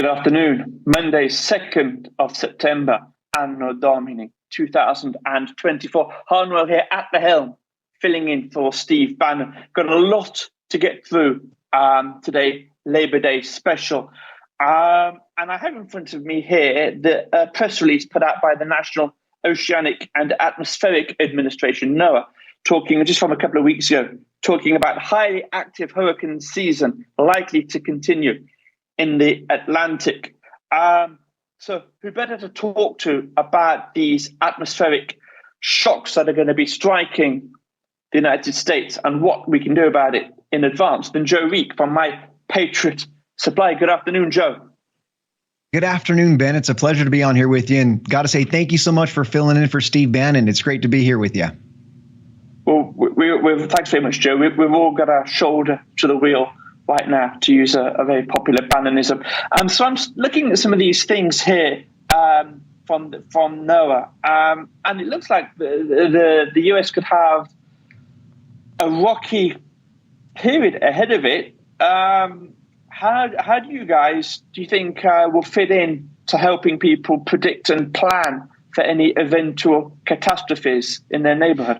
Good afternoon. Monday, 2nd of September, Anno Domini 2024. Harnwell here at the helm, filling in for Steve Bannon. Got a lot to get through today, Labour Day special. And I have in front of me here the press release put out by the National Oceanic and Atmospheric Administration, NOAA, talking just from a couple of weeks ago, talking about highly active hurricane season likely to continue in the Atlantic. So who better to talk to about these atmospheric shocks that are going to be striking the United States and what we can do about it in advance than Joe Rieck from My Patriot Supply. Good afternoon, Joe. Good afternoon, Ben. It's a pleasure to be on here with you. And got to say thank you so much for filling in for Steve Bannon. It's great to be here with you. Well, thanks very much, Joe. We've all got our shoulder to the wheel right now, to use a very popular Bannonism. So I'm looking at some of these things here from NOAA, and it looks like the US could have a rocky period ahead of it. How do you think will fit in to helping people predict and plan for any eventual catastrophes in their neighborhood?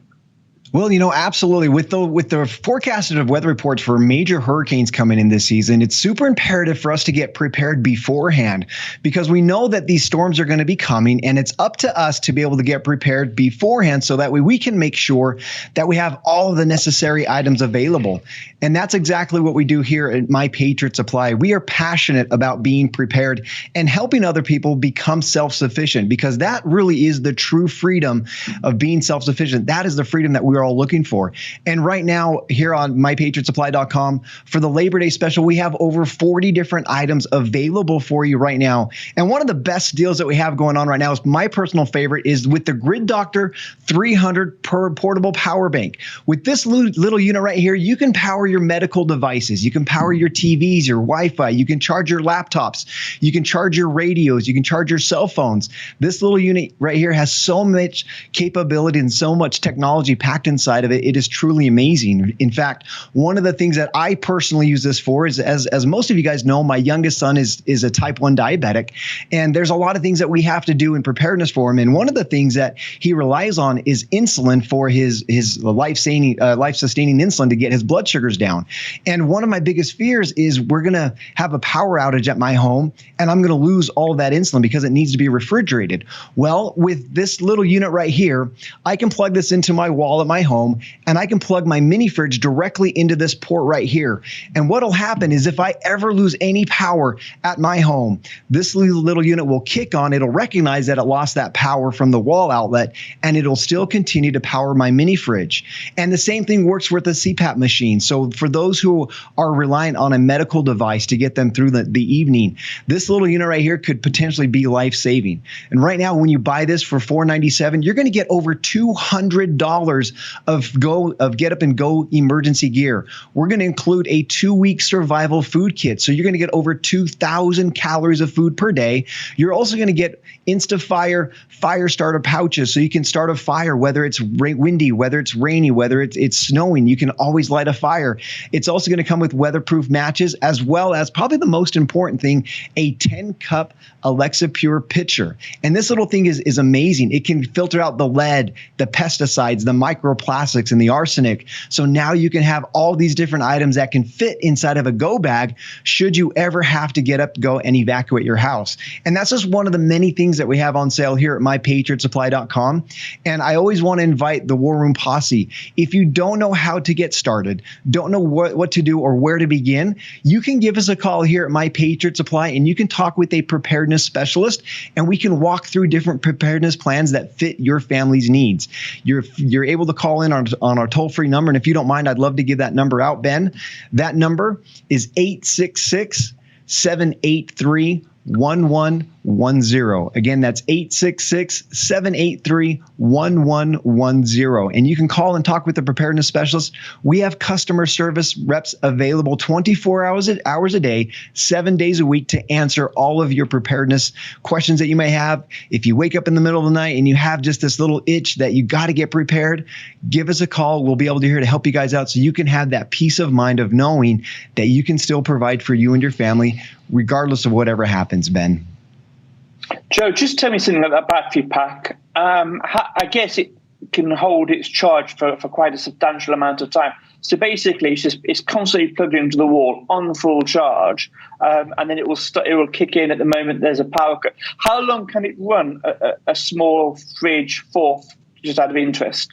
Well, absolutely. With the forecasted of weather reports for major hurricanes coming in this season, it's super imperative for us to get prepared beforehand, because we know that these storms are going to be coming, and it's up to us to be able to get prepared beforehand so that way we can make sure that we have all of the necessary items available. And that's exactly what we do here at My Patriot Supply. We are passionate about being prepared and helping other people become self-sufficient, because that really is the true freedom of being self-sufficient. That is the freedom that we are all looking for. And right now here on mypatriotsupply.com for the Labor Day special, we have over 40 different items available for you right now. And one of the best deals that we have going on right now is my personal favorite is with the Grid Doctor 300 per portable power bank. With this little unit right here, you can power your medical devices. You can power your TVs, your Wi-Fi. You can charge your laptops. You can charge your radios. You can charge your cell phones. This little unit right here has so much capability and so much technology packed inside of it. It is truly amazing. In fact, one of the things that I personally use this for is, as most of you guys know, my youngest son is a type 1 diabetic, and there's a lot of things that we have to do in preparedness for him. And one of the things that he relies on is insulin for his life-sustaining insulin to get his blood sugars down. And one of my biggest fears is we're going to have a power outage at my home, and I'm going to lose all of that insulin because it needs to be refrigerated. Well, with this little unit right here, I can plug this into my wall at my home, and I can plug my mini fridge directly into this port right here. And what'll happen is if I ever lose any power at my home, this little unit will kick on. It'll recognize that it lost that power from the wall outlet, and it'll still continue to power my mini fridge. And the same thing works with the CPAP machine. So for those who are reliant on a medical device to get them through the evening, this little unit right here could potentially be life-saving. And right now, when you buy this for $497, you're going to get over $200 of get up and go emergency gear. We're going to include a 2-week survival food kit. So you're going to get over 2,000 calories of food per day. You're also going to get InstaFire fire starter pouches, so you can start a fire, whether it's windy, whether it's rainy, whether it's snowing, you can always light a fire. It's also going to come with weatherproof matches, as well as probably the most important thing, a 10-cup Alexa Pure pitcher. And this little thing is amazing. It can filter out the lead, the pesticides, the microplastics, and the arsenic. So now you can have all these different items that can fit inside of a go bag should you ever have to get up, go, and evacuate your house. And that's just one of the many things that we have on sale here at mypatriotsupply.com. And I always want to invite the WarRoom posse. If you don't know how to get started, don't know what to do or where to begin, you can give us a call here at My Patriot Supply, and you can talk with a preparedness specialist, and we can walk through different preparedness plans that fit your family's needs. You're able to call in on our toll-free number, and if you don't mind, I'd love to give that number out, Ben. That number is 866-783-1111. Again, that's 866-783-1110. And you can call and talk with the preparedness specialist. We have customer service reps available 24 hours a day, 7 days a week to answer all of your preparedness questions that you may have. If you wake up in the middle of the night and you have just this little itch that you got to get prepared, give us a call. We'll be able to here to help you guys out so you can have that peace of mind of knowing that you can still provide for you and your family regardless of whatever happens, Ben. Joe, just tell me something about that battery pack. I guess it can hold its charge for quite a substantial amount of time. So basically, it's constantly plugged into the wall on full charge, and then it will kick in at the moment there's a power cut. How long can it run a small fridge for, just out of interest?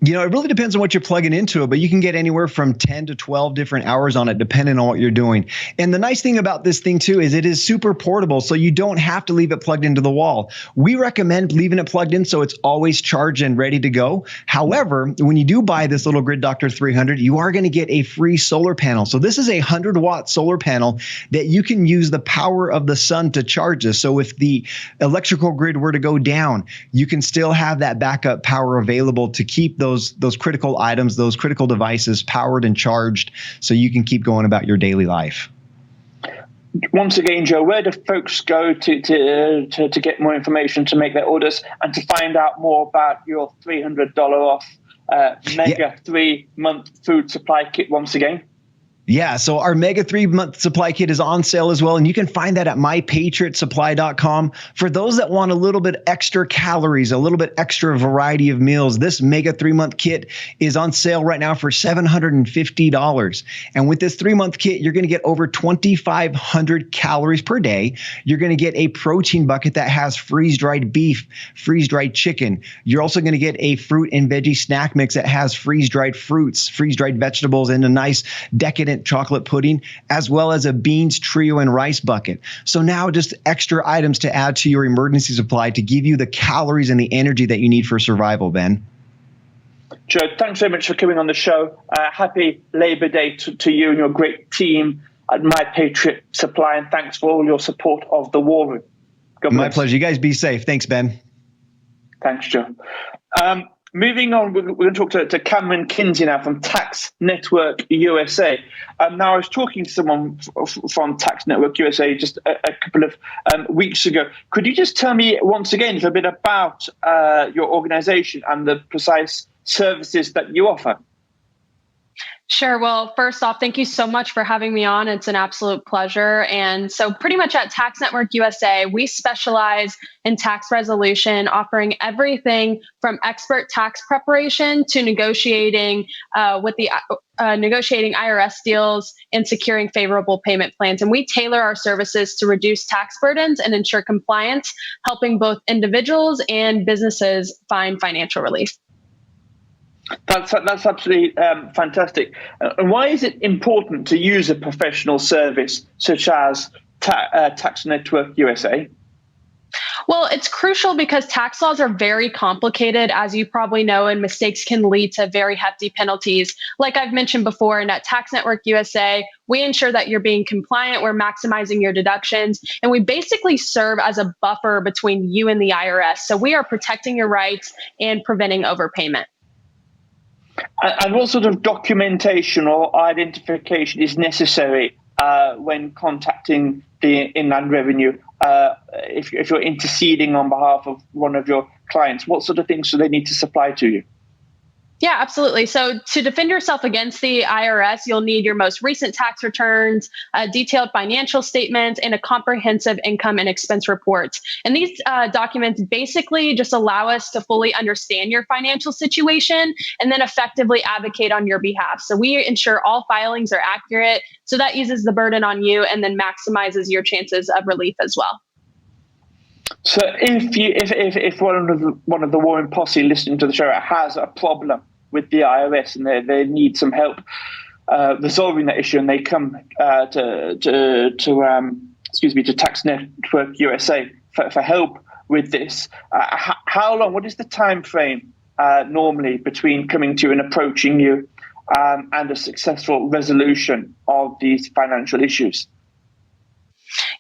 You know, it really depends on what you're plugging into it, but you can get anywhere from 10 to 12 different hours on it, depending on what you're doing. And the nice thing about this thing, too, is it is super portable, so you don't have to leave it plugged into the wall. We recommend leaving it plugged in so it's always charged and ready to go. However, when you do buy this little Grid Doctor 300, you are going to get a free solar panel. So this is a 100-watt solar panel that you can use the power of the sun to charge this. So if the electrical grid were to go down, you can still have that backup power available to keep those critical items, those critical devices powered and charged so you can keep going about your daily life. Once again, Joe, where do folks go to get more information, to make their orders, and to find out more about your $300 off Mega 3-month food supply kit once again? Yeah, so our Mega 3-month supply kit is on sale as well, and you can find that at mypatriotsupply.com. For those that want a little bit extra calories, a little bit extra variety of meals, this Mega 3-month kit is on sale right now for $750. And with this 3-month kit, you're going to get over 2,500 calories per day. You're going to get a protein bucket that has freeze-dried beef, freeze-dried chicken. You're also going to get a fruit and veggie snack mix that has freeze-dried fruits, freeze-dried vegetables, and a nice decadent chocolate pudding, as well as a beans, trio, and rice bucket. So now just extra items to add to your emergency supply to give you the calories and the energy that you need for survival, Ben. Joe, thanks very much for coming on the show. Happy Labor Day to you and your great team at My Patriot Supply, and thanks for all your support of the War Room. My pleasure. You guys be safe. Thanks, Ben. Thanks, Joe. Moving on, we're going to talk to Camryn Kinsey now from Tax Network USA. Now, I was talking to someone from Tax Network USA just a couple of weeks ago. Could you just tell me once again a little bit about your organization and the precise services that you offer? Sure. Well, first off, thank you so much for having me on. It's an absolute pleasure. And so pretty much at Tax Network USA, we specialize in tax resolution, offering everything from expert tax preparation to negotiating negotiating IRS deals and securing favorable payment plans. And we tailor our services to reduce tax burdens and ensure compliance, helping both individuals and businesses find financial relief. That's absolutely fantastic. And why is it important to use a professional service such as Tax Network USA? Well, it's crucial because tax laws are very complicated, as you probably know, and mistakes can lead to very hefty penalties. Like I've mentioned before, and at Tax Network USA, we ensure that you're being compliant, we're maximizing your deductions, and we basically serve as a buffer between you and the IRS. So we are protecting your rights and preventing overpayment. And what sort of documentation or identification is necessary when contacting the Inland Revenue? If you're interceding on behalf of one of your clients, what sort of things do they need to supply to you? Yeah, absolutely. So to defend yourself against the IRS, you'll need your most recent tax returns, detailed financial statements, and a comprehensive income and expense report. And these documents basically just allow us to fully understand your financial situation and then effectively advocate on your behalf. So we ensure all filings are accurate, so that eases the burden on you and then maximizes your chances of relief as well. So if one of the Warren posse listening to the show has a problem with the IRS and they need some help resolving that issue, and they come to Tax Network USA for help with this, how long? What is the time frame normally between coming to you and approaching you and a successful resolution of these financial issues?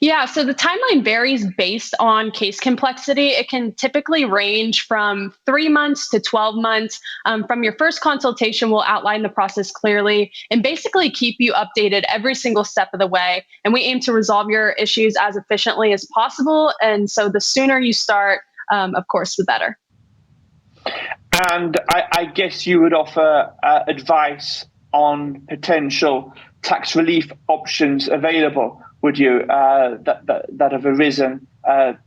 Yeah, so the timeline varies based on case complexity. It can typically range from 3 months to 12 months. From your first consultation, we'll outline the process clearly and basically keep you updated every single step of the way. And we aim to resolve your issues as efficiently as possible. And so the sooner you start, of course, the better. And I guess you would offer advice on potential tax relief options available, would you, that have arisen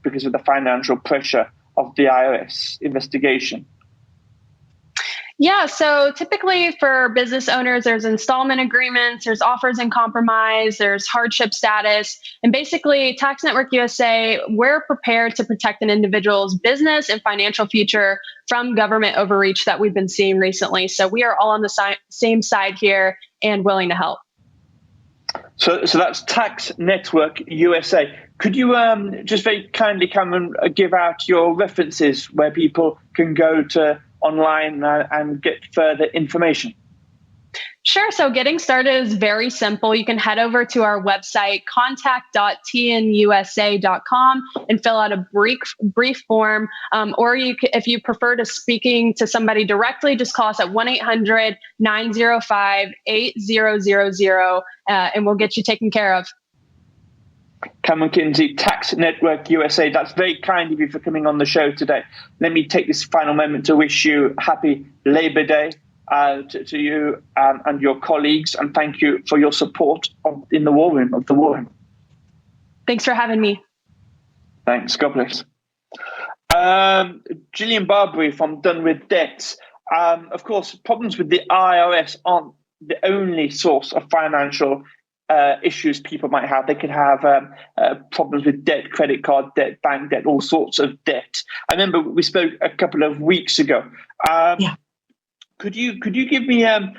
because of the financial pressure of the IRS investigation? Yeah, so typically for business owners, there's installment agreements, there's offers in compromise, there's hardship status. And basically, Tax Network USA, we're prepared to protect an individual's business and financial future from government overreach that we've been seeing recently. So we are all on the same side here and willing to help. So that's Tax Network USA. Could you just very kindly, Camryn, give out your references where people can go to online and get further information? Sure. So getting started is very simple. You can head over to our website, contact.tnusa.com, and fill out a brief form. Or if you prefer to speaking to somebody directly, just call us at 1-800-905-8000, and we'll get you taken care of. Camryn Kinsey, Tax Network USA. That's very kind of you for coming on the show today. Let me take this final moment to wish you happy Labor Day to you and your colleagues, and thank you for your support in the War Room. Thanks for having me. Thanks. God bless. Gillian Barberie from Done With Debts. Of course, problems with the IRS aren't the only source of financial issues people might have. They could have problems with debt, credit card debt, bank debt, all sorts of debt. I remember we spoke a couple of weeks ago. Could you give me a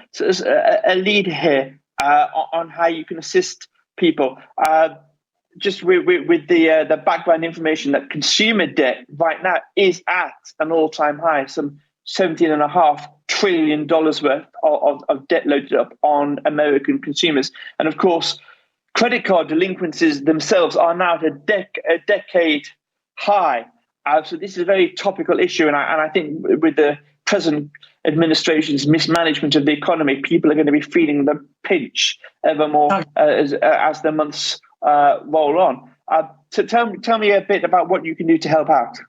lead here on how you can assist people? Just with the background information that consumer debt right now is at an all-time high, some $17.5 trillion worth of debt loaded up on American consumers. And of course, credit card delinquencies themselves are now at a decade high. So this is a very topical issue. And I think with the present administration's mismanagement of the economy, people are going to be feeling the pinch ever more as the months roll on. So tell me a bit about what you can do to help out.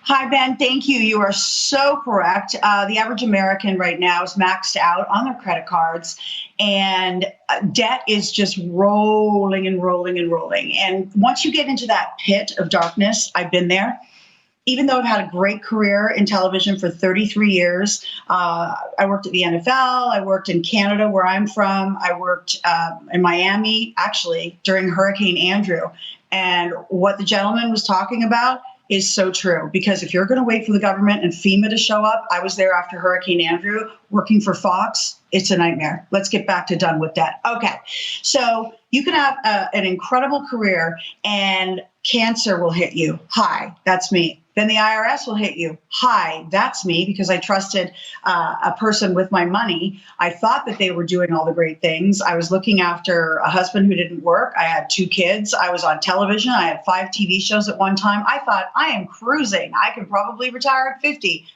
Hi, Ben. Thank you. You are so correct. The average American right now is maxed out on their credit cards, and debt is just rolling and rolling and rolling. And once you get into that pit of darkness, I've been there. Even though I've had a great career in television for 33 years, I worked at the NFL, I worked in Canada, where I'm from, I worked in Miami, actually, during Hurricane Andrew. And what the gentleman was talking about is so true, because if you're going to wait for the government and FEMA to show up, I was there after Hurricane Andrew working for Fox. It's a nightmare. Let's get back to Done With Debt. Okay, so you can have an incredible career and cancer will hit you. Hi, that's me. Then the IRS will hit you. Hi, that's me, because I trusted a person with my money. I thought that they were doing all the great things. I was looking after a husband who didn't work. I had 2 kids. I was on television. I had 5 TV shows at one time. I thought, I am cruising. I can probably retire at 50.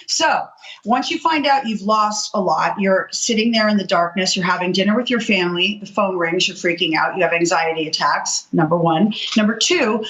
So once you find out you've lost a lot, you're sitting there in the darkness, you're having dinner with your family, the phone rings, you're freaking out, you have anxiety attacks, number 1. Number 2,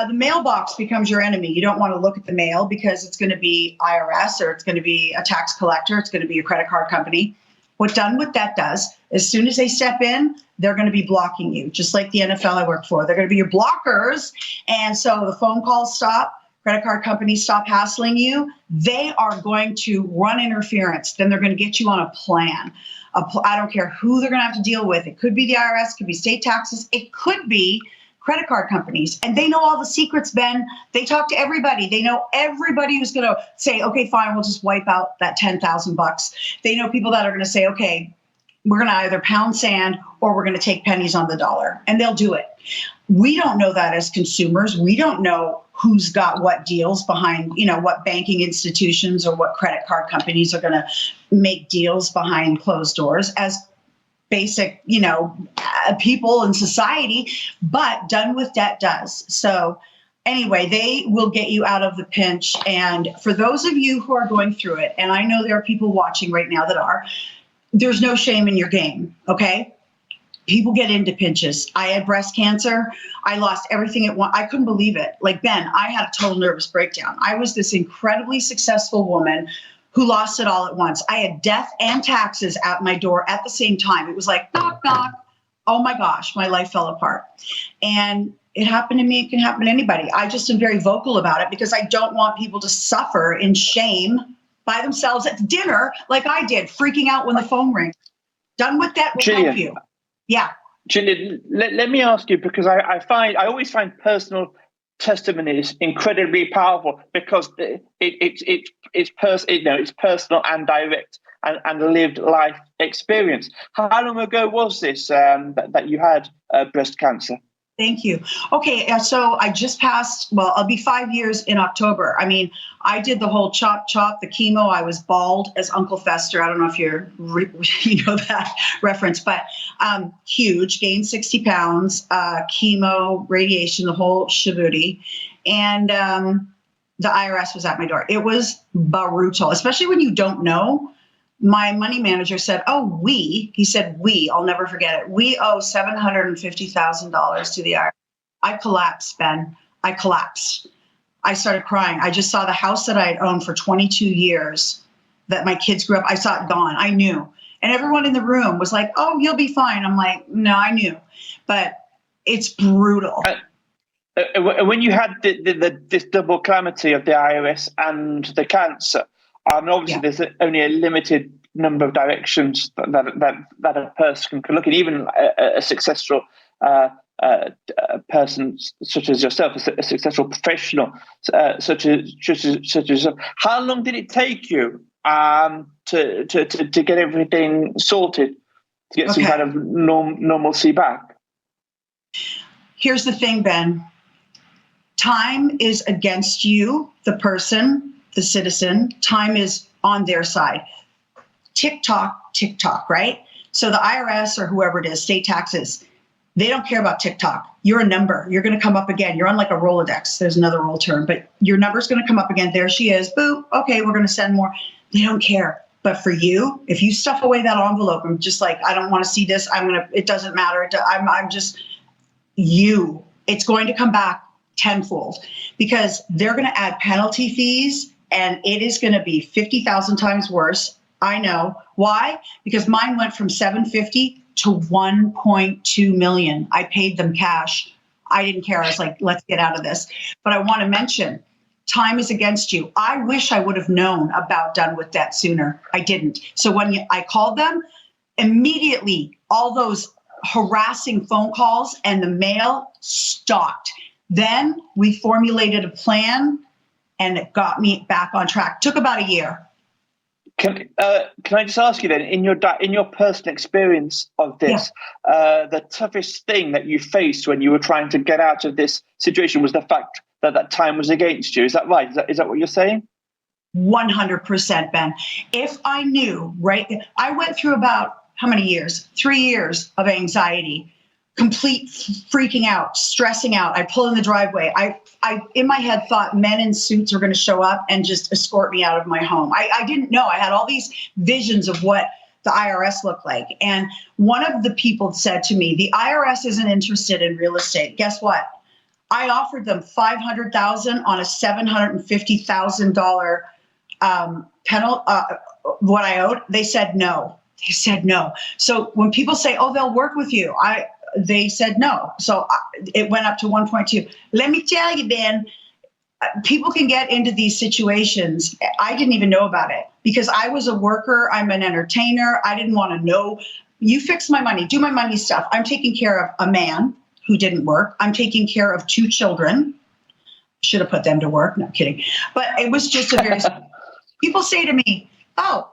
the mailbox becomes your enemy. You don't want to look at the mail because it's going to be IRS, or it's going to be a tax collector, it's going to be a credit card company. What Done With Debt does, as soon as they step in, they're going to be blocking you, just like the NFL I work for. They're going to be your blockers. And so the phone calls stop. Credit card companies stop hassling you. They are going to run interference. Then they're going to get you on a plan. I don't care who they're going to have to deal with. It could be the IRS, it could be state taxes, it could be credit card companies. And they know all the secrets, Ben. They talk to everybody. They know everybody who's going to say, okay, fine, we'll just wipe out that $10,000. They know people that are going to say, okay, we're going to either pound sand or we're going to take pennies on the dollar. And they'll do it. We don't know that as consumers. We don't know who's got what deals behind, what banking institutions or what credit card companies are going to make deals behind closed doors. As basic, people in society, but Done with Debt does. So anyway, they will get you out of the pinch. And for those of you who are going through it, and I know there are people watching right now that are, there's no shame in your game, okay? People get into pinches. I had breast cancer. I lost everything at once. I couldn't believe it. Like Ben, I had a total nervous breakdown. I was this incredibly successful woman who lost it all at once. I had death and taxes at my door at the same time. It was like, knock, knock. Oh my gosh, my life fell apart. And it happened to me. It can happen to anybody. I just am very vocal about it because I don't want people to suffer in shame by themselves at dinner like I did, freaking out when the phone rings. Done with Debt will help you. Yeah. Jillian, let me ask you, because I always find personal testimonies incredibly powerful because it's personal and direct and lived life experience. How long ago was this that you had breast cancer? Thank you. Okay, so I just passed, I'll be 5 years in October. I mean, I did the whole chop, the chemo. I was bald as Uncle Fester. I don't know if you know that reference, but huge, gained 60 pounds, chemo, radiation, the whole shaboody. And the IRS was at my door. It was brutal, especially when you don't know. My money manager said, he said, I'll never forget it. We owe $750,000 to the IRS. I collapsed, Ben. I collapsed. I started crying. I just saw the house that I had owned for 22 years that my kids grew up. I saw it gone. I knew. And everyone in the room was like, oh, you'll be fine. I'm like, no, I knew. But it's brutal. When you had this double calamity of the IRS and the cancer, obviously there's only a limited number of directions that a person can look in, even a successful person such as yourself, a successful professional such as yourself. How long did it take you to get everything sorted, to get some kind of normalcy back? Here's the thing, Ben. Time is against you, the person, the citizen. Time is on their side. Tick tock, right? So the IRS or whoever it is, state taxes, they don't care about TikTok. You're a number. You're going to come up again. You're on like a Rolodex. There's another role term, but your number's going to come up again. There she is. Boop. Okay, we're going to send more. They don't care. But for you, if you stuff away that envelope and just like, I don't want to see this, it doesn't matter. I'm just you. It's going to come back tenfold because they're going to add penalty fees and it is going to be 50,000 times worse. I know. Why? Because mine went from 750 to 1.2 million. I paid them cash. I didn't care. I was like, let's get out of this. But I want to mention, time is against you. I wish I would have known about Done with Debt sooner. I didn't. So when I called them, immediately all those harassing phone calls and the mail stopped. Then we formulated a plan and it got me back on track. Took about a year. Can I just ask you then, in your personal experience of this, the toughest thing that you faced when you were trying to get out of this situation was the fact that time was against you? Is that right? Is that what you're saying? 100%, Ben. If I knew, right? I went through about how many years? 3 years of anxiety, complete freaking out, stressing out. I pull in the driveway. I in my head thought men in suits are going to show up and just escort me out of my home. I didn't know. I had all these visions of what the IRS looked like. And one of the people said to me, the IRS isn't interested in real estate. Guess what? I offered them $500,000 on a $750,000 penalty, what I owed. They said no. They said no. So when people say, oh, they'll work with you, they said no. So it went up to 1.2. Let me tell you, Ben, people can get into these situations. I didn't even know about it because I was a worker. I'm an entertainer. I didn't want to know. You fix my money, do my money stuff. I'm taking care of a man who didn't work. I'm taking care of 2 children. Should have put them to work. No, kidding. But it was just a very, people say to me, oh,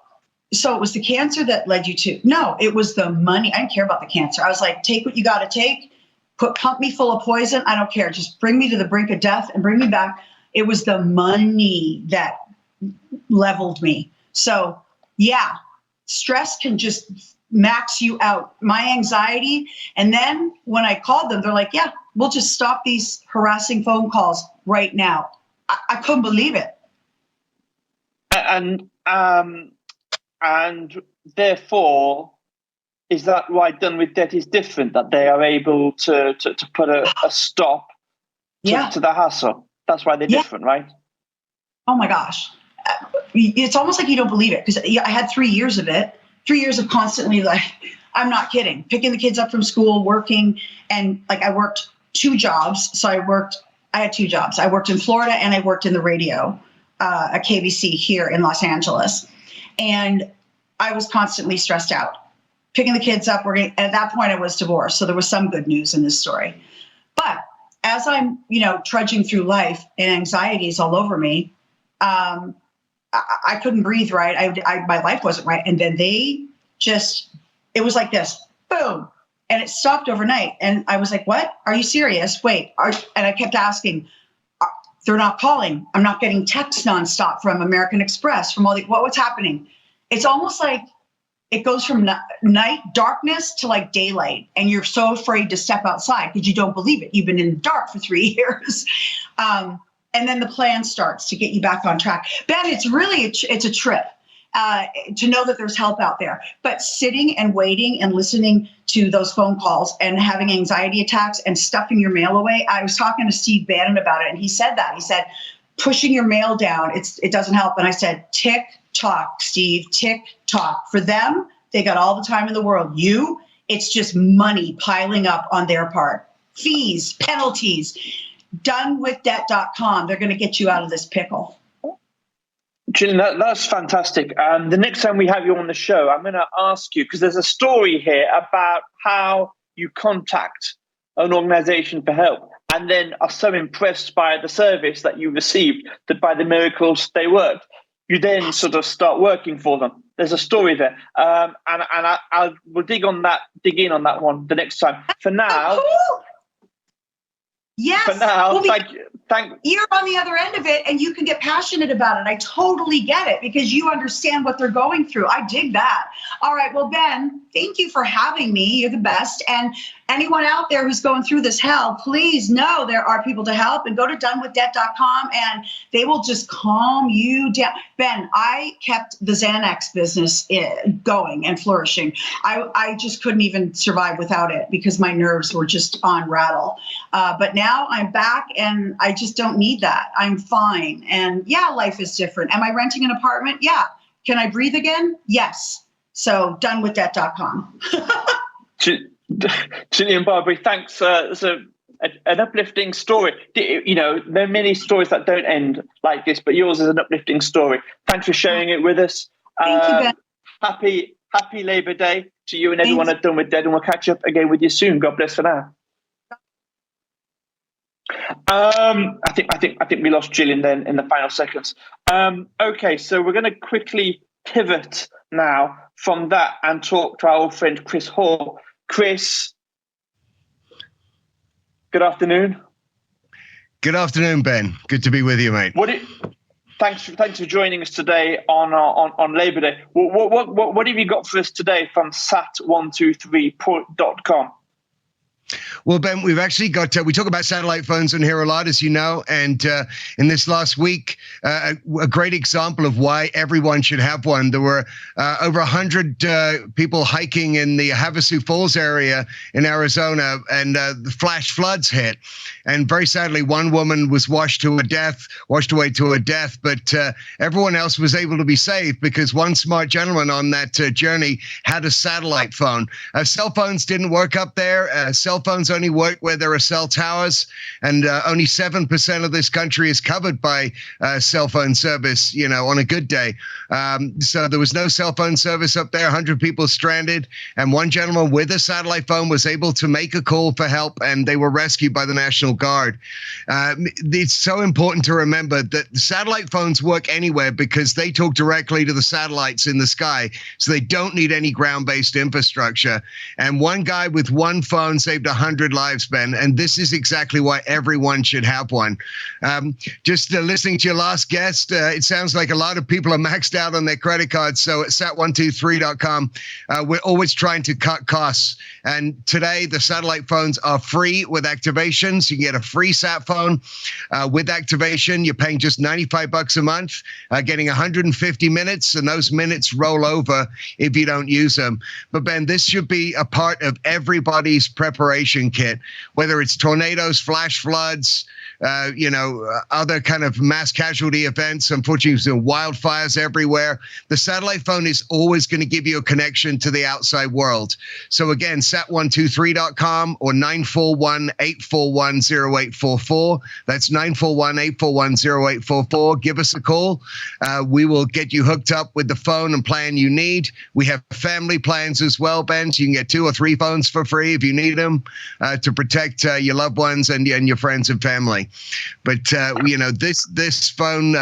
so it was the cancer that led you to, no, it was the money. I didn't care about the cancer. I was like, take what you got to take, pump me full of poison. I don't care. Just bring me to the brink of death and bring me back. It was the money that leveled me. So yeah, stress can just max you out, my anxiety. And then when I called them, they're like, yeah, we'll just stop these harassing phone calls right now. I couldn't believe it. And therefore, is that why Done with Debt is different, that they are able to put a stop to the hassle? That's why they're different, right? Oh my gosh. It's almost like you don't believe it, because I had 3 years of it, 3 years of constantly, like, I'm not kidding, picking the kids up from school, working, and like I worked 2 jobs. So I had 2 jobs. I worked in Florida and I worked in the radio at KBC here in Los Angeles. And I was constantly stressed out, picking the kids up, working. At that point I was divorced. So there was some good news in this story. But as I'm, trudging through life and anxieties all over me, I couldn't breathe right. My life wasn't right. And then it was like this, boom. And it stopped overnight. And I was like, what? Are you serious? Wait. And I kept asking, they're not calling. I'm not getting texts nonstop from American Express, from what's happening? It's almost like it goes from night, darkness to like daylight. And you're so afraid to step outside because you don't believe it. You've been in the dark for 3 years. And then the plan starts to get you back on track. Ben, it's a trip to know that there's help out there. But sitting and waiting and listening to those phone calls and having anxiety attacks and stuffing your mail away. I was talking to Steve Bannon about it, and he said that. He said, pushing your mail down, it doesn't help. And I said, tick tock, Steve, tick tock. For them, they got all the time in the world. It's just money piling up on their part. Fees, penalties. donewithdebt.com. They're going to get you out of this pickle. Jillian, that's fantastic. The next time we have you on the show, I'm going to ask you, because there's a story here about how you contact an organization for help and then are so impressed by the service that you received, that by the miracles they worked, you then sort of start working for them. There's a story there. And we'll dig in on that one the next time. For now... Oh, cool. Yes. For now, thank you. You're on the other end of it, and you can get passionate about it. I totally get it because you understand what they're going through. I dig that. All right. Well, Ben, thank you for having me. You're the best. And anyone out there who's going through this hell, please know there are people to help, and go to donewithdebt.com and they will just calm you down. Ben, I kept the Xanax business going and flourishing. I just couldn't even survive without it because my nerves were just on rattle. But now I'm back and I just don't need that. I'm fine. And yeah, life is different. Am I renting an apartment? Yeah. Can I breathe again? Yes. So donewithdebt.com. Jillian, Barberie, thanks. It's an uplifting story. There are many stories that don't end like this, but yours is an uplifting story. Thanks for sharing it with us. Thank you, Ben. Happy Labor Day to you and everyone at Done with Debt, and we'll catch up again with you soon. God bless for now. I think we lost Jillian then in the final seconds. Okay, so we're going to quickly pivot now from that and talk to our old friend Chris Hoar. Chris, good afternoon. Good afternoon, Ben. Good to be with you, mate. Thanks for joining us today on Labor Day. What have you got for us today from sat123.com? Well, Ben, we've actually got, we talk about satellite phones on here a lot, as you know, and in this last week, a great example of why everyone should have one. There were over 100 people hiking in the Havasu Falls area in Arizona, and the flash floods hit. And very sadly, one woman was washed away to her death, but everyone else was able to be saved because one smart gentleman on that journey had a satellite phone. Cell phones didn't work up there. Cell phones only work where there are cell towers, and only 7% of this country is covered by cell phone service, on a good day. So there was no cell phone service up there, 100 people stranded, and one gentleman with a satellite phone was able to make a call for help, and they were rescued by the National Guard. It's so important to remember that satellite phones work anywhere because they talk directly to the satellites in the sky, so they don't need any ground-based infrastructure. And one guy with one phone saved 100 lives, Ben. And this is exactly why everyone should have one. Just listening to your last guest, it sounds like a lot of people are maxed out on their credit cards. So at sat123.com, we're always trying to cut costs. And today, the satellite phones are free with activations. You can get a free sat phone with activation. You're paying just $95 a month, getting 150 minutes, and those minutes roll over if you don't use them. But Ben, this should be a part of everybody's preparation kit, whether it's tornadoes, flash floods, other kind of mass casualty events. Unfortunately, there's wildfires everywhere. The satellite phone is always going to give you a connection to the outside world. So again, sat123.com or 941-841-0844. That's 941-841-0844. Give us a call. We will get you hooked up with the phone and plan you need. We have family plans as well, Ben. So you can get 2 or 3 phones for free if you need them to protect your loved ones and your friends and family. But this phone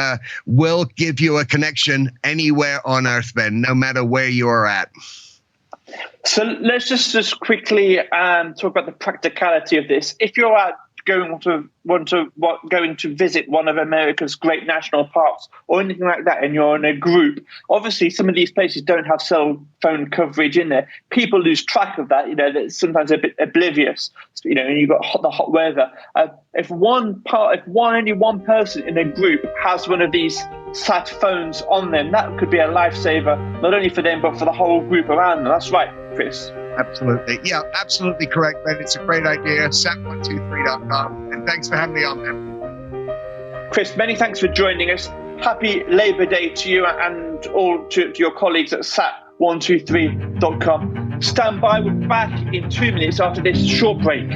will give you a connection anywhere on Earth, Ben, no matter where you are at. So let's just quickly talk about the practicality of this. If you're going to visit one of America's great national parks or anything like that, and you're in a group, obviously some of these places don't have cell phone coverage in there. People lose track of that. They're sometimes a bit oblivious. And you've got the hot weather. If only one person in a group has one of these sat phones on them, that could be a lifesaver, not only for them but for the whole group around them. That's right, Chris. Absolutely. Yeah, absolutely correct, Ben. It's a great idea. sat123.com. And thanks for having me on, Ben. Chris, many thanks for joining us. Happy Labour Day to you and all to your colleagues at sat123.com. Stand by. We're back in 2 minutes after this short break.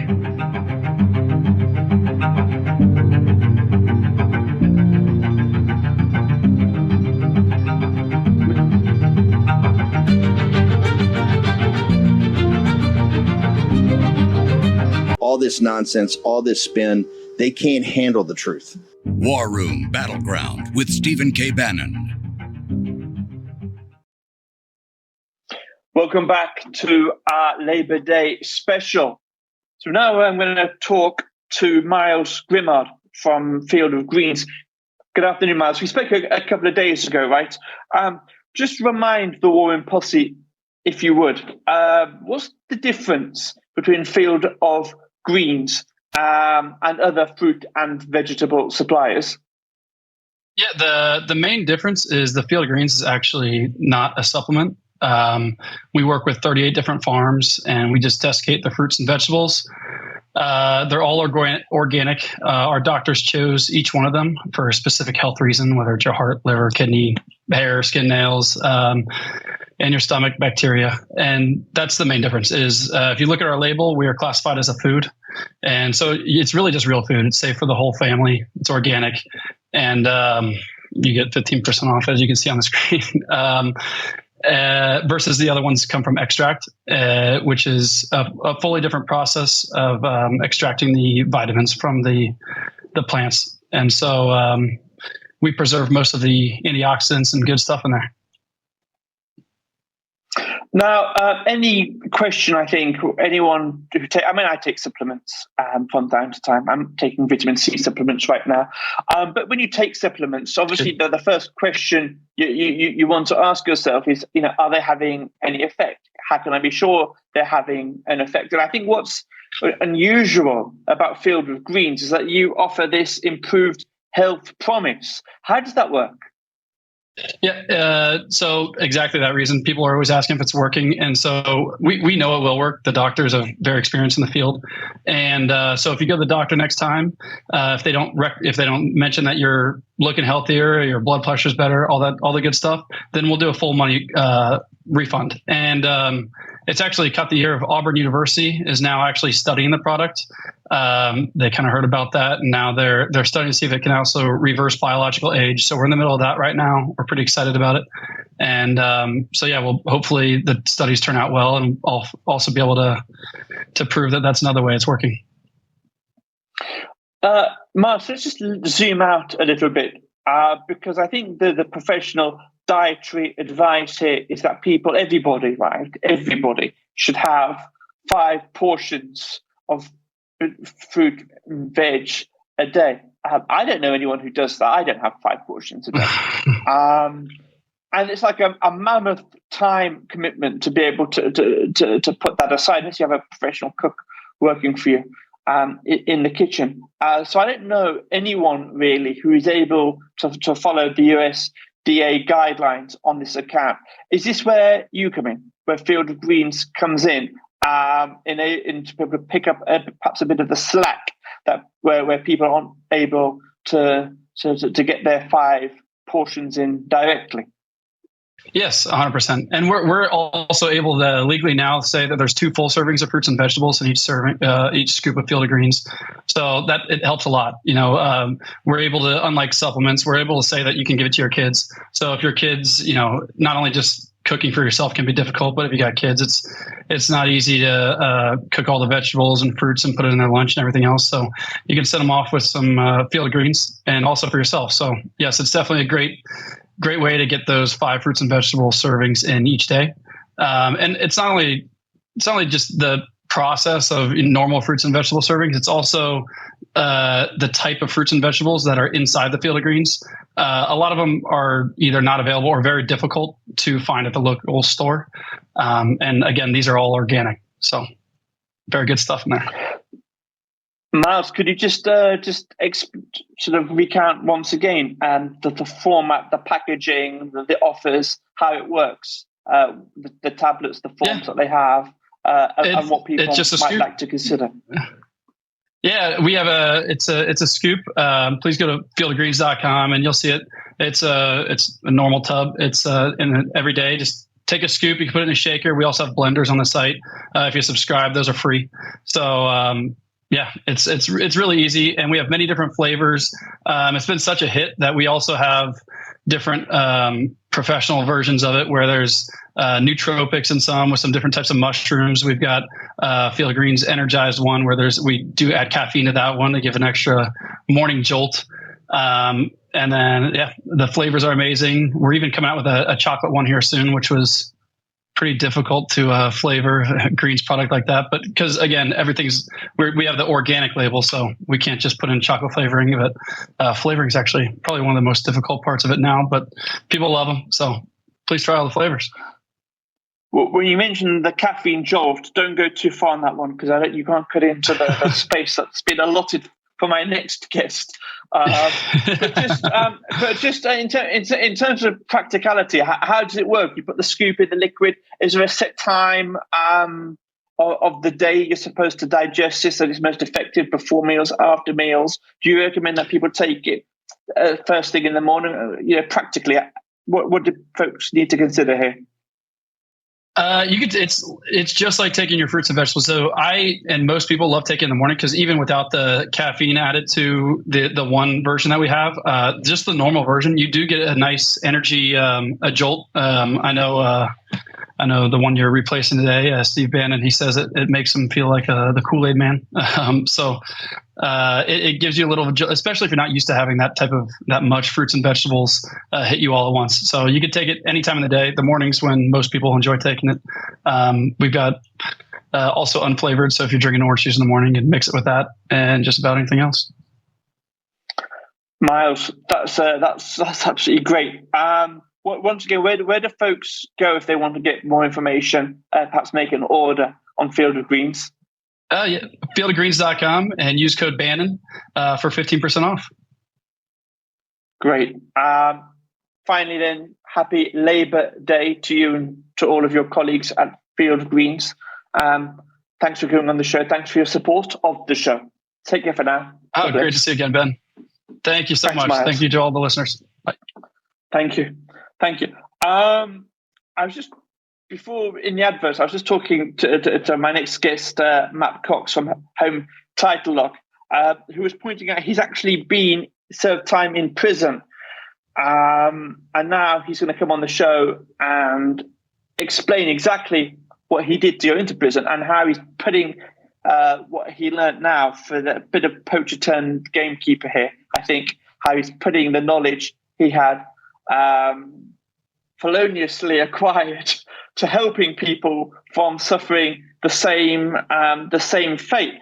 All this nonsense, all this spin, they can't handle the truth. WarRoom Battleground with Stephen K. Bannon. Welcome back to our Labour Day special. So now I'm going to talk to Myles Grimard from Field of Greens. Good afternoon, Myles. We spoke a couple of days ago, right? Just remind the WarRoom posse, if you would, what's the difference between Field of Greens and other fruit and vegetable suppliers? Yeah, the main difference is the Field of Greens is actually not a supplement. We work with 38 different farms, and we just desiccate the fruits and vegetables. They're all organic. Our doctors chose each one of them for a specific health reason, whether it's your heart, liver, kidney, hair, skin, nails, and your stomach bacteria. And that's the main difference is if you look at our label, we are classified as a food. And so it's really just real food. It's safe for the whole family. It's organic. And you get 15% off, as you can see on the screen. Versus the other ones come from extract, which is a fully different process of extracting the vitamins from the plants. And so we preserve most of the antioxidants and good stuff in there. Now, any question, I think, anyone who I take supplements from time to time. I'm taking vitamin C supplements right now. But when you take supplements, obviously the first question you want to ask yourself is, are they having any effect? How can I be sure they're having an effect? And I think what's unusual about Field of Greens is that you offer this improved health promise. How does that work? Yeah, so exactly that reason. People are always asking if it's working. And so we know it will work. The doctors are very experienced in the field. And so if you go to the doctor next time, if they don't mention that you're looking healthier, your blood pressure is better, all the good stuff, then we'll do a full money refund. And it's actually cut the year of Auburn University is now actually studying the product. They kind of heard about that, and now they're studying to see if it can also reverse biological age. So we're in the middle of that right now. We're pretty excited about it. And so yeah, well, hopefully the studies turn out well, and I'll also be able to prove that that's another way it's working. Myles, let's just zoom out a little bit because I think the professional dietary advice here is that everybody should have 5 portions of fruit and veg a day. I don't know anyone who does that. I don't have 5 portions a day. And it's like a mammoth time commitment to be able to put that aside unless you have a professional cook working for you in the kitchen. So I don't know anyone really who is able to follow the USDA guidelines on this account. Is this where you come in, where Field of Greens comes in to be able to pick up perhaps a bit of the slack that where people aren't able to get their 5 portions in directly? Yes, 100%. And we're also able to legally now say that there's 2 full servings of fruits and vegetables in each serving, each scoop of Field of Greens. So that it helps a lot. We're able to, unlike supplements, we're able to say that you can give it to your kids. So if your kids, not only just cooking for yourself can be difficult, but if you got kids, it's not easy to cook all the vegetables and fruits and put it in their lunch and everything else. So you can send them off with some Field of Greens and also for yourself. So yes, it's definitely a great way to get those 5 fruits and vegetable servings in each day. And it's not only just the process of normal fruits and vegetable servings, it's also the type of fruits and vegetables that are inside the Field of Greens. A lot of them are either not available or very difficult to find at the local store. And again, these are all organic. So very good stuff in there. Myles, could you just sort of recount once again the format, the packaging, the offers, how it works, the tablets, the forms that they have, and what people might like to consider? Yeah, we have it's a scoop. Please go to fieldofgreens.com and you'll see it. It's a normal tub. It's in every day. Just take a scoop. You can put it in a shaker. We also have blenders on the site. If you subscribe, those are free. So yeah, it's really easy, and we have many different flavors. It's been such a hit that we also have different professional versions of it, where there's nootropics in some with some different types of mushrooms. We've got Field of Greens energized one where we do add caffeine to that one to give an extra morning jolt. And then the flavors are amazing. We're even coming out with a chocolate one here soon, which was pretty difficult to flavor a greens product like that, but because again, we have the organic label, so we can't just put in chocolate flavoring. But flavoring is actually probably one of the most difficult parts of it now, but people love them, so please try all the flavors. Well, when you mentioned the caffeine jolt, don't go too far on that one, because you can't cut into the space that's been allotted for my next guest. But just in terms of practicality, how does it work? You put the scoop in the liquid. Is there a set time of the day you're supposed to digest this that is most effective, before meals, after meals? Do you recommend that people take it first thing in the morning? Practically, what do folks need to consider here? It's just like taking your fruits and vegetables. So I and most people love taking it in the morning, because even without the caffeine added to the one version that we have, just the normal version, you do get a nice energy, a jolt. I know the one you're replacing today, Steve Bannon, he says it makes him feel like the Kool-Aid man. So it gives you a little, especially if you're not used to having that much fruits and vegetables hit you all at once. So you could take it any time of the day. The mornings when most people enjoy taking it. We've got also unflavored. So if you're drinking orange juice in the morning, you can mix it with that and just about anything else. Myles, that's absolutely great. Once again, where do folks go if they want to get more information, perhaps make an order on Field of Greens? Yeah, fieldofgreens.com and use code Bannon for 15% off. Great. Finally then, happy Labor Day to you and to all of your colleagues at Field of Greens. Thanks for coming on the show. Thanks for your support of the show. Take care for now. Oh, great to see you again, Ben. Thank you so much. Myles. Thank you to all the listeners. Bye. Thank you. I was just, before in the advert, I was just talking to my next guest, Matt Cox from Home Title Lock, who was pointing out he's actually served time in prison. And now he's going to come on the show and explain exactly what he did to go into prison and how he's putting what he learned now for the bit of poacher turned gamekeeper here. I think how he's putting the knowledge he had feloniously acquired to helping people from suffering the same fate.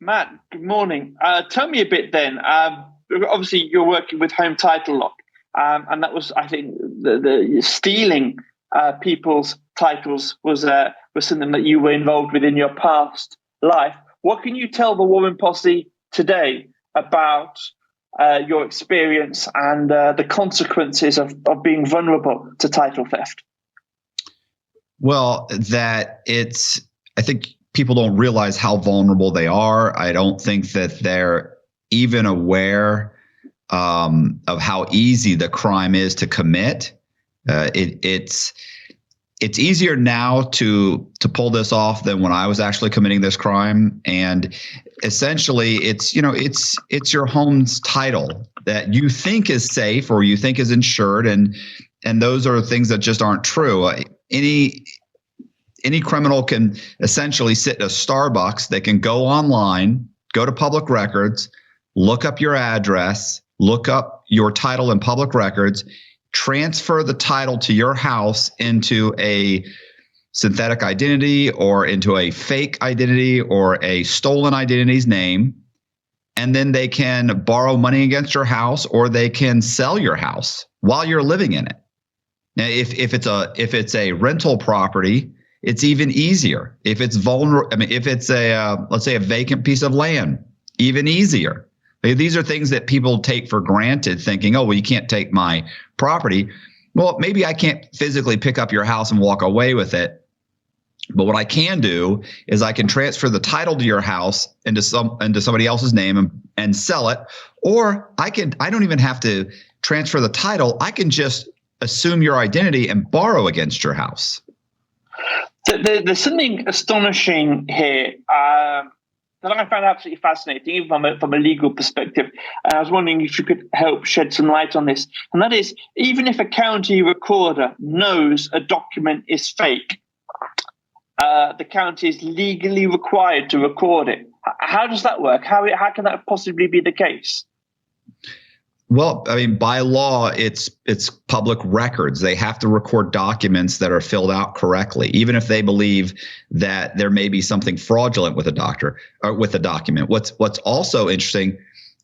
Matt, good morning. Tell me a bit then. Obviously, you're working with Home Title Lock, and that was, I think, the stealing people's titles was something that you were involved with in your past life. What can you tell the WarRoom Posse today about your experience and the consequences of being vulnerable to title theft? Well, I think people don't realize how vulnerable they are. I don't think that they're even aware of how easy the crime is to commit. It's easier now to pull this off than when I was actually committing this crime. And essentially, it's your home's title that you think is safe or you think is insured, and those are things that just aren't true. Any criminal can essentially sit at a Starbucks. They can go online, go to public records, look up your address, look up your title in public records, transfer the title to your house into a synthetic identity or into a fake identity or a stolen identity's name, and then they can borrow money against your house or they can sell your house while you're living in it. Now, if it's a rental property, it's even easier. If it's if it's let's say a vacant piece of land, even easier. These are things that people take for granted, thinking, oh, well, you can't take my property. Well, maybe I can't physically pick up your house and walk away with it. But what I can do is I can transfer the title to your house into somebody else's name and sell it. Or I don't even have to transfer the title. I can just assume your identity and borrow against your house. There's something astonishing here that I found absolutely fascinating, even from a legal perspective. And I was wondering if you could help shed some light on this. And that is, even if a county recorder knows a document is fake, the county is legally required to record it. How does that work? How can that possibly be the case? Well, I mean, by law, it's public records. They have to record documents that are filled out correctly, even if they believe that there may be something fraudulent with a document. What's also interesting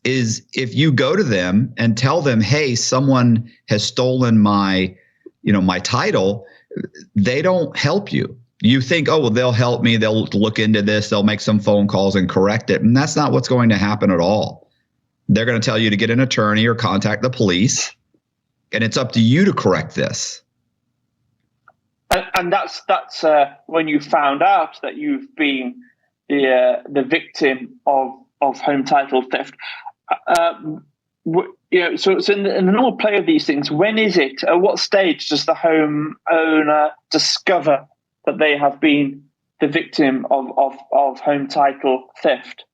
is if you go to them and tell them, hey, someone has stolen my title, they don't help you. You think, oh, well, they'll help me. They'll look into this. They'll make some phone calls and correct it. And that's not what's going to happen at all. They're going to tell you to get an attorney or contact the police, and it's up to you to correct this. And that's when you found out that you've been the victim of home title theft. So in the normal play of these things, when is it? At what stage does the home owner discover that they have been the victim of home title theft?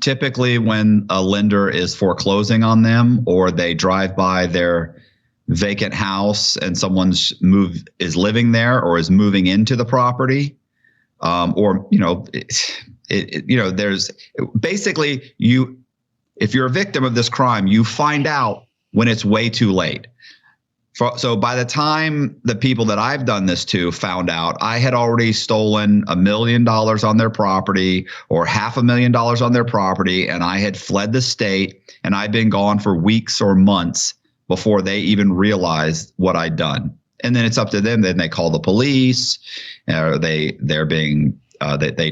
Typically when a lender is foreclosing on them, or they drive by their vacant house and someone's is living there or is moving into the property, there's basically if you're a victim of this crime, you find out when it's way too late. So by the time the people that I've done this to found out, I had already stolen $1 million on their property or $500,000 on their property, and I had fled the state, and I'd been gone for weeks or months before they even realized what I'd done. And then it's up to them. Then they call the police, or they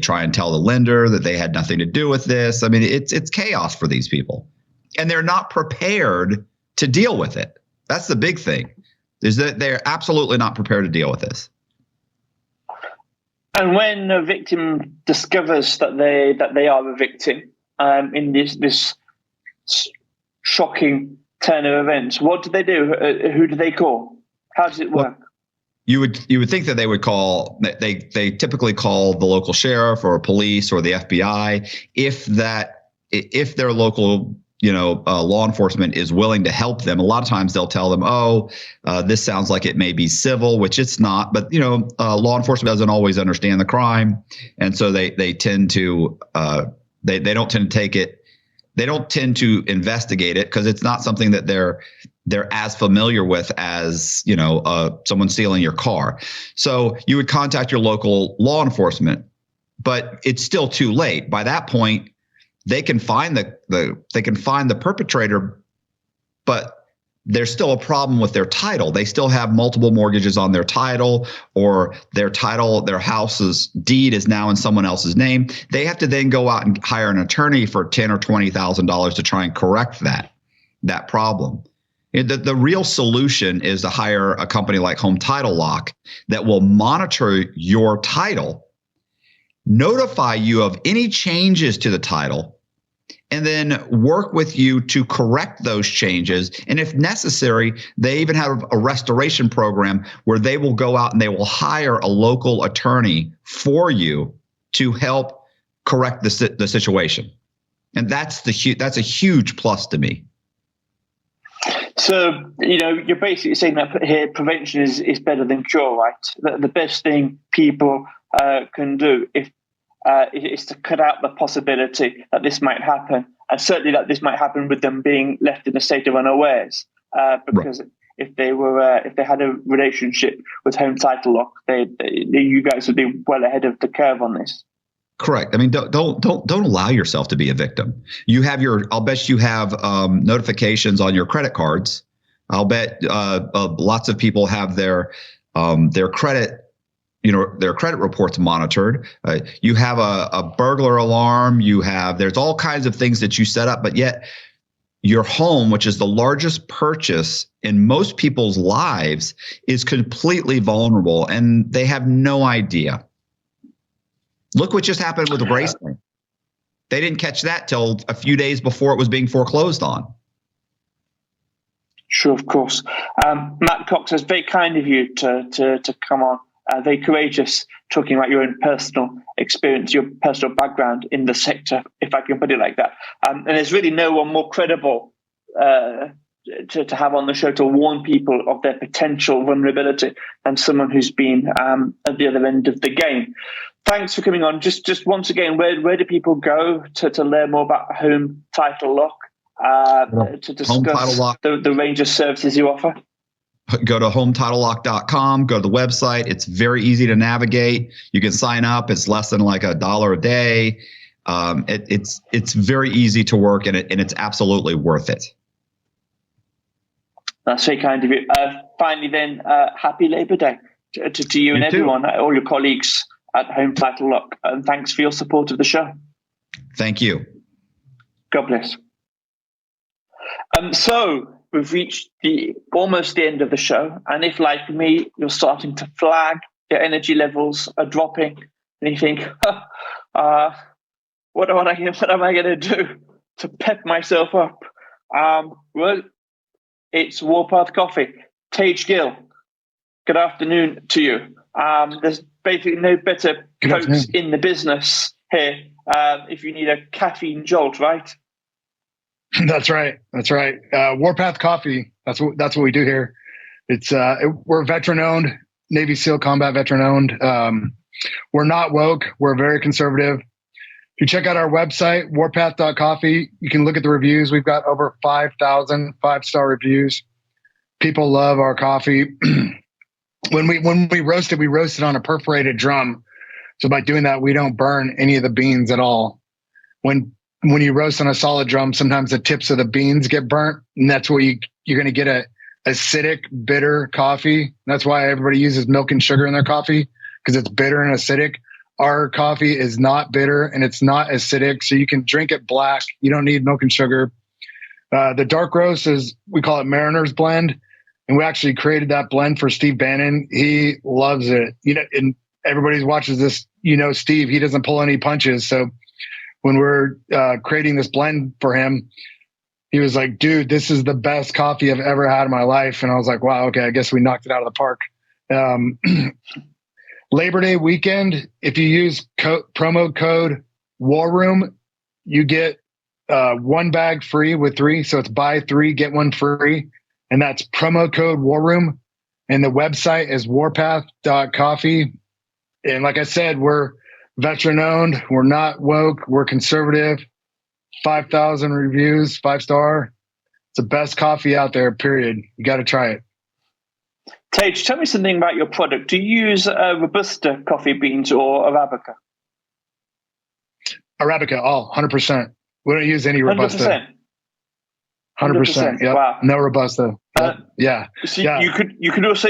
try and tell the lender that they had nothing to do with this. I mean, it's chaos for these people, and they're not prepared to deal with it. That's the big thing, is that they're absolutely not prepared to deal with this. And when a victim discovers that they are a victim in this shocking turn of events, what do they do? Who do they call? How does it work? You would think that they would call. They typically call the local sheriff or police or the FBI if their local law enforcement is willing to help them. A lot of times they'll tell them, this sounds like it may be civil, which it's not. But, law enforcement doesn't always understand the crime. And so they tend to they don't tend to take it. They don't tend to investigate it because it's not something that they're as familiar with as, someone stealing your car. So you would contact your local law enforcement, but it's still too late. By that point, they can find the perpetrator, but there's still a problem with their title. They still have multiple mortgages on their title, or their house's deed is now in someone else's name. They have to then go out and hire an attorney for $10,000 or $20,000 to try and correct that problem. The real solution is to hire a company like Home Title Lock that will monitor your title, notify you of any changes to the title, and then work with you to correct those changes. And if necessary, they even have a restoration program where they will go out and they will hire a local attorney for you to help correct the situation. And that's a huge plus to me. So, you're basically saying that here prevention is better than cure, right? The best thing people can do is to cut out the possibility that this might happen, and certainly that this might happen with them being left in a state of unawares. Because if they had a relationship with Home Title Lock, you guys would be well ahead of the curve on this. Correct. I mean, don't allow yourself to be a victim. I'll bet you have notifications on your credit cards. I'll bet lots of people have their credit. Their credit reports monitored. You have a burglar alarm. There's all kinds of things that you set up, but yet your home, which is the largest purchase in most people's lives, is completely vulnerable, and they have no idea. Look what just happened with the bracelet. They didn't catch that till a few days before it was being foreclosed on. Sure, of course. Matt Cox, it's very kind of you to come on. Very courageous, talking about your own personal experience, your personal background in the sector, if I can put it like that. And there's really no one more credible to have on the show to warn people of their potential vulnerability than someone who's been at the other end of the game. Thanks for coming on. Just once again, where do people go to learn more about Home Title Lock, to discuss the range of services you offer? Go to hometitlelock.com, go to the website. It's very easy to navigate. You can sign up. It's less than like $1 a day. It's very easy to work, and it's absolutely worth it. That's very kind of you. Finally then, happy Labor Day to you and everyone, all your colleagues at Home Title Lock. And thanks for your support of the show. Thank you. God bless. So we've reached almost the end of the show. And if, like me, you're starting to flag, your energy levels are dropping, and you think, what am I going to do to pep myself up? Well, it's Warpath Coffee. Tage Gill, good afternoon to you. There's basically no better coats in the business here if you need a caffeine jolt, right? That's right. Warpath Coffee. That's what we do here. It's we're veteran owned, Navy SEAL combat veteran owned. We're not woke. We're very conservative. If you check out our website, warpath.coffee, you can look at the reviews. We've got over 5,000 5-star reviews. People love our coffee. When we roast it, we roast it on a perforated drum. So by doing that, we don't burn any of the beans at all. When you roast on a solid drum, sometimes the tips of the beans get burnt, and that's where you're going to get a acidic, bitter coffee. That's why everybody uses milk and sugar in their coffee, because it's bitter and acidic. Our coffee is not bitter and it's not acidic, so you can drink it black. You don't need milk and sugar. The dark roast is, we call it Mariner's Blend, and we actually created that blend for Steve Bannon. He loves it. And everybody who watches this, Steve, he doesn't pull any punches. So when we're creating this blend for him, he was like, dude, this is the best coffee I've ever had in my life. And I was like, wow, okay, I guess we knocked it out of the park. Labor Day weekend, if you use promo code WarRoom, you get 1 bag free with 3. So it's buy 3, get 1 free. And that's promo code WarRoom. And the website is warpath.coffee. And like I said, we're veteran owned. We're not woke. We're conservative. 5,000 reviews, 5-star. It's the best coffee out there, period. You got to try it. Tage, tell me something about your product. Do you use Robusta coffee beans or Arabica? Arabica, 100%. We don't use any Robusta. 100%. Yep. Wow. No Robusta. Yep. Yeah. So yeah. you could also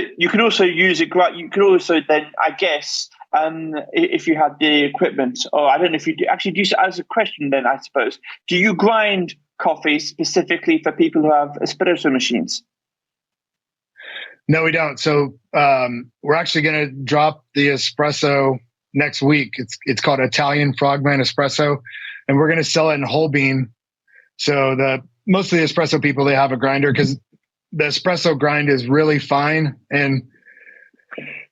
use it. You could also then, I guess, if you had the equipment, or I don't know if you do. Actually, do you, as a question then, I suppose, do you grind coffee specifically for people who have espresso machines? No, we don't. So we're actually going to drop the espresso next week. It's called Italian Frogman Espresso, and we're going to sell it in whole bean. So most of the espresso people, they have a grinder because the espresso grind is really fine, and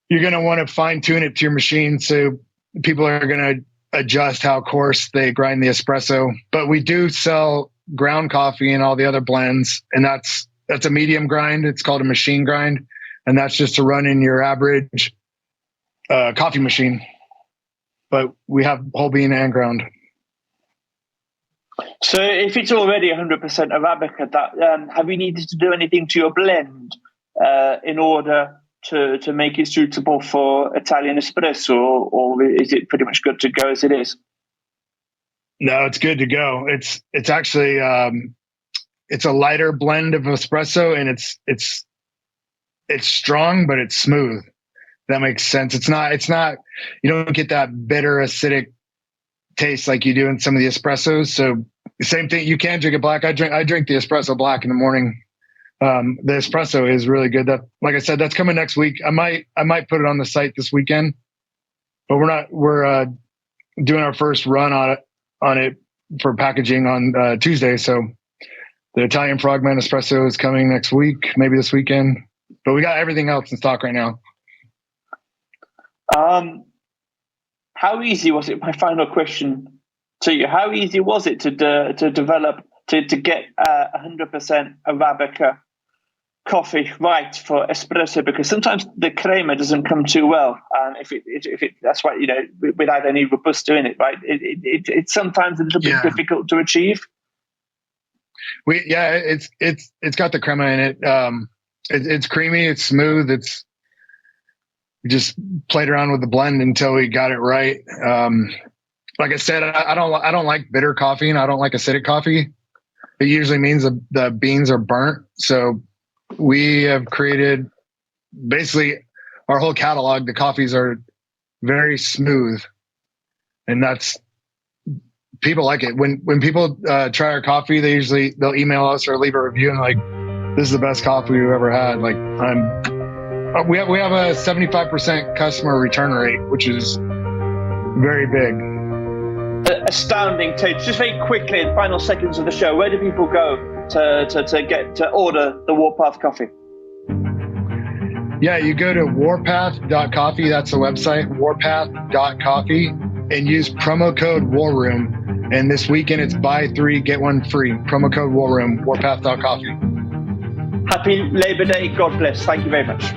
you're going to want to fine tune it to your machine. So people are going to adjust how coarse they grind the espresso. But we do sell ground coffee and all the other blends, and that's a medium grind. It's called a machine grind, and that's just to run in your average coffee machine. But we have whole bean and ground. So if it's already 100% Arabica, have you needed to do anything to your blend in order to make it suitable for Italian espresso, or is it pretty much good to go as it is? No, it's good to go. It's actually it's a lighter blend of espresso, and it's strong, but it's smooth. That makes sense. It's not. You don't get that bitter, acidic taste like you do in some of the espressos. So the same thing. You can drink it black. I drink the espresso black in the morning. The espresso is really good. That, like I said, that's coming next week. I might put it on the site this weekend, but we're doing our first run on it for packaging on Tuesday. So the Italian Frogman Espresso is coming next week, maybe this weekend, but we got everything else in stock right now. How easy was it? My final question to you: how easy was it to develop to get 100% Arabica coffee right for espresso? Because sometimes the crema doesn't come too well, if it that's why, without any Robusta in it, right? It's sometimes a little bit difficult to achieve. It's got the crema in it. It's creamy, it's smooth. We just played around with the blend until we got it right. Like I said, I don't like bitter coffee, and I don't like acidic coffee. It usually means the beans are burnt. So we have created basically our whole catalog. The coffees are very smooth, and people like it. When people try our coffee, they'll email us or leave a review and like, this is the best coffee we've ever had. Like we have a 75% customer return rate, which is very big. Astounding, Tage. Just very quickly, in the final seconds of the show, where do people go to order the Warpath coffee? Yeah, you go to warpath.coffee. That's the website, warpath.coffee, and use promo code WarRoom. And this weekend it's buy 3, get 1 free. Promo code WarRoom, warpath.coffee. Happy Labor Day. God bless. Thank you very much.